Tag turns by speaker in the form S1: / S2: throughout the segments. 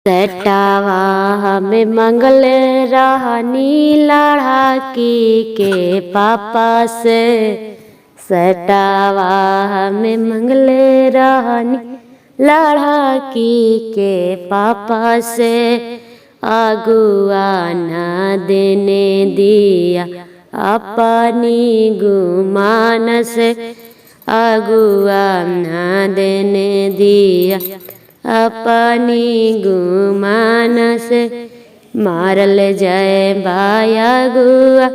S1: सेटावा हमें मंगल रहनी लड़ाकी के पापा से। सेटावा हमें मंगल रहनी लड़ाकी के पापा से। अगुआ न देने दिया अपनी गुमान से। अगुआ न देने दिया अपनी गुमान से। मारल जाए बाया गुआ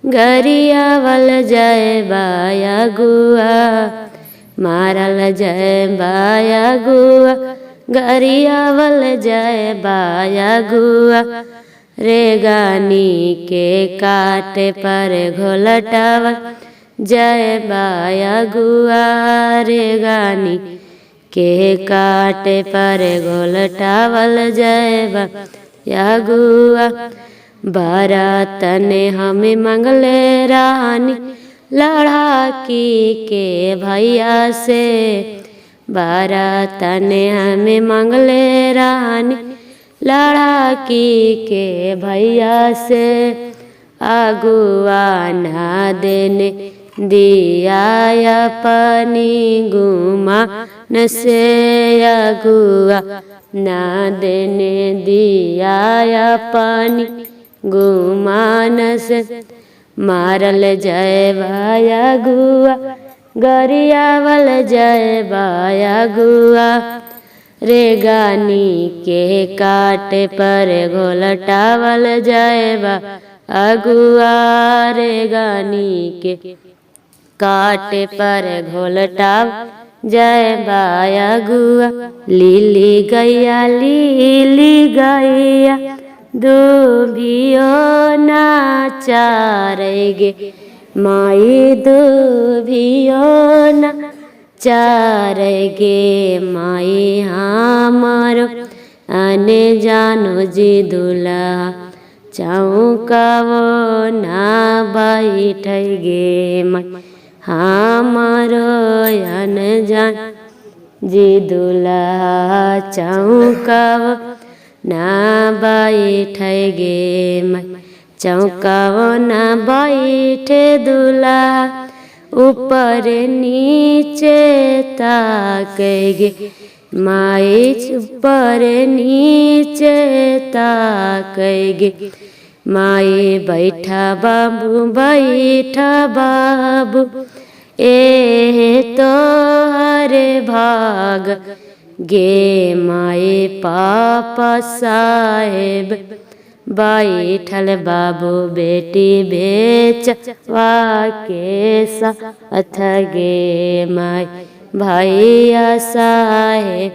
S1: गरियावल जाए बाया गुआ। मारल जाए बाया गुआ गरियावल जाए बाया गुआ। रेगानी के काटे पर घोलटावल जाए बाया गुआ। रेगानी के काटे पर घोलटावल जाए बाया गुआ। बारात ने हमें मंगले रानी लड़ाकी के भैया से। बारात ने हमें मंगले रानी लड़ाकी के भैया से। अगुआ ना देने दिया अपनी गुमान से। अगुआ ना देने दिया अपनी गुमान से। मारल जाए बाया गुआ गरियावल जाए बाया गुआ। रेगानी के काटे पर घोलटावल जाए बाया गुआ। रेगानी के काटे पर घोलटाव जाए बाया गुआ। लीली गैया दुभियो ना चारेगे माई। दुभियो ना चारेगे माई हमारो आने जानो जी दुल्हा। चौकावो ना बैठेगे माई हमारो अन जान जी दुल्हा। चौकावो ना बैठेगे माई चौकावो ना बैठे दुल्हा। ऊपर नीचे ताकेगे माई ऊपर नीचे ताकेगे माई। बैठा बाबू ए तो हरे भाग गे माई पापा साहेब। बैठल बाबू बेटी बेचवा के साथ गे माई भैया साहेब।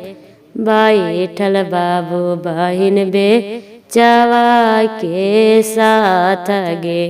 S1: बैठल बाबू बहिन बेचवा के साथ गे।